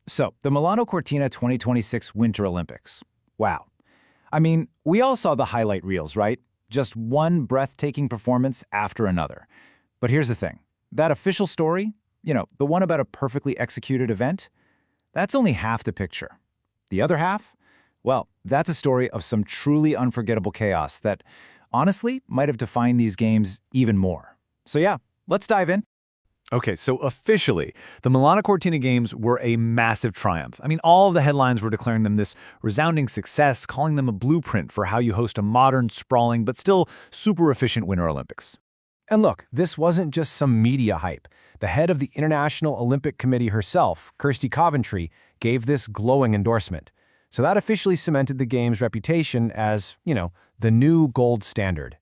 So, the Milano Cortina 2026 Winter Olympics. Wow. I mean, we all saw the highlight reels, right? Just one breathtaking performance after another. But here's the thing. That official story, the one about a perfectly executed event, that's only half the picture. The other half? Well, that's a story of some truly unforgettable chaos that, honestly, might have defined these games even more. So yeah, let's dive in. Okay, so officially, the Milano Cortina Games were a massive triumph. I mean, all of the headlines were declaring them this resounding success, calling them a blueprint for how you host a modern, sprawling, but still super efficient Winter Olympics. And look, this wasn't just some media hype. The head of the International Olympic Committee herself, Kirsty Coventry, gave this glowing endorsement. So that officially cemented the Games' reputation as, the new gold standard.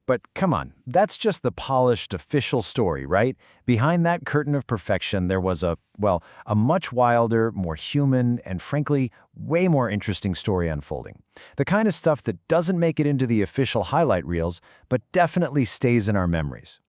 But come on, that's just the polished official story, right? Behind that curtain of perfection, there was a much wilder, more human, and frankly, way more interesting story unfolding. The kind of stuff that doesn't make it into the official highlight reels, but definitely stays in our memories.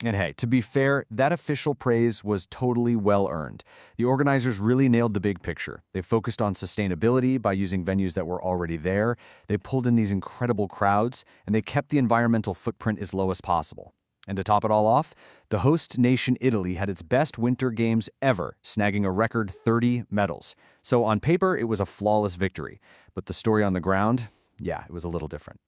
And hey, to be fair, that official praise was totally well-earned. The organizers really nailed the big picture. They focused on sustainability by using venues that were already there, they pulled in these incredible crowds, and they kept the environmental footprint as low as possible. And to top it all off, the host nation Italy had its best Winter Games ever, snagging a record 30 medals. So on paper, it was a flawless victory. But the story on the ground, yeah, it was a little different.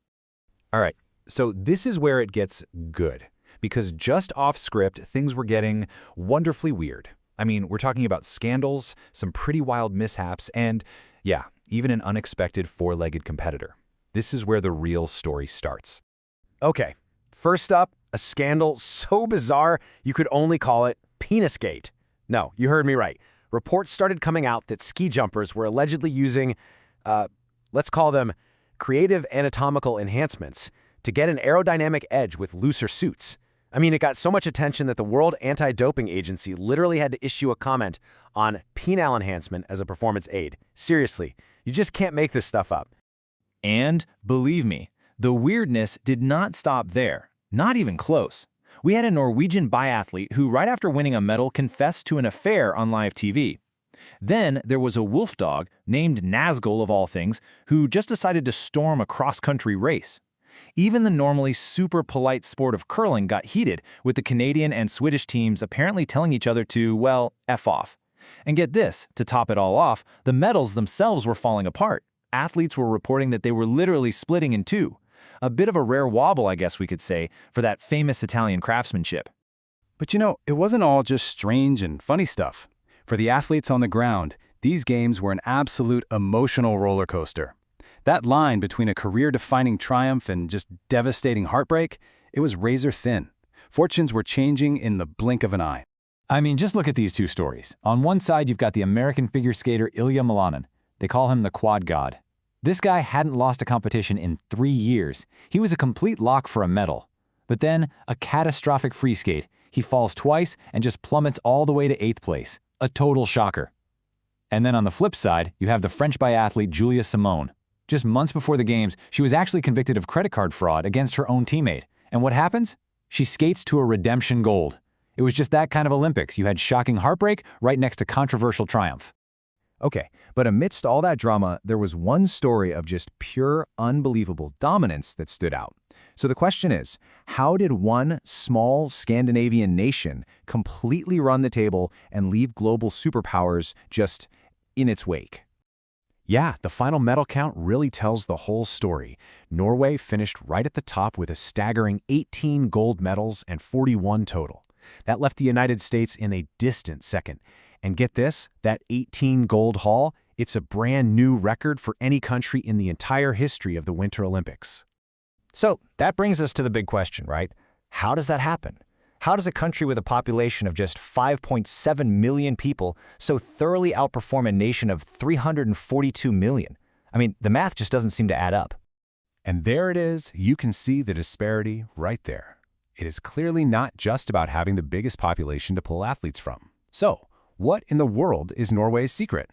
All right, so this is where it gets good. Because just off script, things were getting wonderfully weird. I mean, we're talking about scandals, some pretty wild mishaps, and, yeah, even an unexpected four-legged competitor. This is where the real story starts. Okay, first up, a scandal so bizarre you could only call it Penisgate. No, you heard me right. Reports started coming out that ski jumpers were allegedly using, let's call them creative anatomical enhancements to get an aerodynamic edge with looser suits. I mean, it got so much attention that the World Anti-Doping Agency literally had to issue a comment on penile enhancement as a performance aid. Seriously, you just can't make this stuff up. And believe me, the weirdness did not stop there. Not even close. We had a Norwegian biathlete who, right after winning a medal, confessed to an affair on live TV. Then there was a wolf dog, named Nazgul of all things, who just decided to storm a cross-country race. Even the normally super polite sport of curling got heated, with the Canadian and Swedish teams apparently telling each other to, well, F off. And get this, to top it all off, the medals themselves were falling apart. Athletes were reporting that they were literally splitting in two. A bit of a rare wobble, I guess we could say, for that famous Italian craftsmanship. But it wasn't all just strange and funny stuff. For the athletes on the ground, these games were an absolute emotional roller coaster. That line between a career-defining triumph and just devastating heartbreak, it was razor thin. Fortunes were changing in the blink of an eye. I mean, just look at these two stories. On one side, you've got the American figure skater Ilya Milanen. They call him the Quad God. This guy hadn't lost a competition in 3 years. He was a complete lock for a medal. But then, a catastrophic free skate. He falls twice and just plummets all the way to 8th place. A total shocker. And then on the flip side, you have the French biathlete Julia Simon. Just months before the games, she was actually convicted of credit card fraud against her own teammate. And what happens? She skates to a redemption gold. It was just that kind of Olympics. You had shocking heartbreak right next to controversial triumph. Okay, but amidst all that drama, there was one story of just pure, unbelievable dominance that stood out. So the question is, how did one small Scandinavian nation completely run the table and leave global superpowers just in its wake? Yeah, the final medal count really tells the whole story. Norway finished right at the top with a staggering 18 gold medals and 41 total. That left the United States in a distant second. And get this, that 18 gold haul, it's a brand new record for any country in the entire history of the Winter Olympics. So that brings us to the big question, right? How does that happen? How does a country with a population of just 5.7 million people so thoroughly outperform a nation of 342 million? I mean, the math just doesn't seem to add up. And there it is. You can see the disparity right there. It is clearly not just about having the biggest population to pull athletes from. So, what in the world is Norway's secret?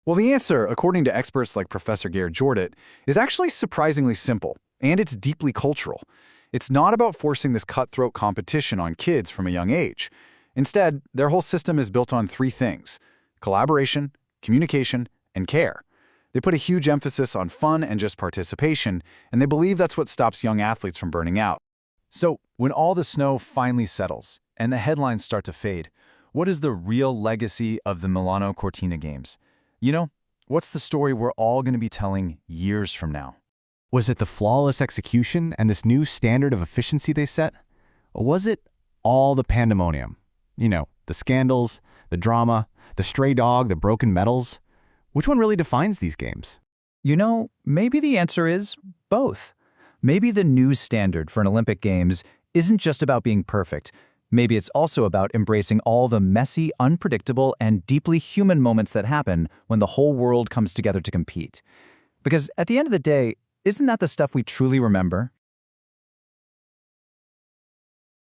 Well, the answer, according to experts like Professor Geir Jordet, is actually surprisingly simple, and it's deeply cultural. It's not about forcing this cutthroat competition on kids from a young age. Instead, their whole system is built on 3 things: collaboration, communication, and care. They put a huge emphasis on fun and just participation, and they believe that's what stops young athletes from burning out. So, when all the snow finally settles and the headlines start to fade, what is the real legacy of the Milano Cortina Games? You know, what's the story we're all going to be telling years from now? Was it the flawless execution and this new standard of efficiency they set? Or was it all the pandemonium? You know, the scandals, the drama, the stray dog, the broken medals? Which one really defines these games? You know, maybe the answer is both. Maybe the new standard for an Olympic Games isn't just about being perfect. Maybe it's also about embracing all the messy, unpredictable, and deeply human moments that happen when the whole world comes together to compete. Because at the end of the day, isn't that the stuff we truly remember?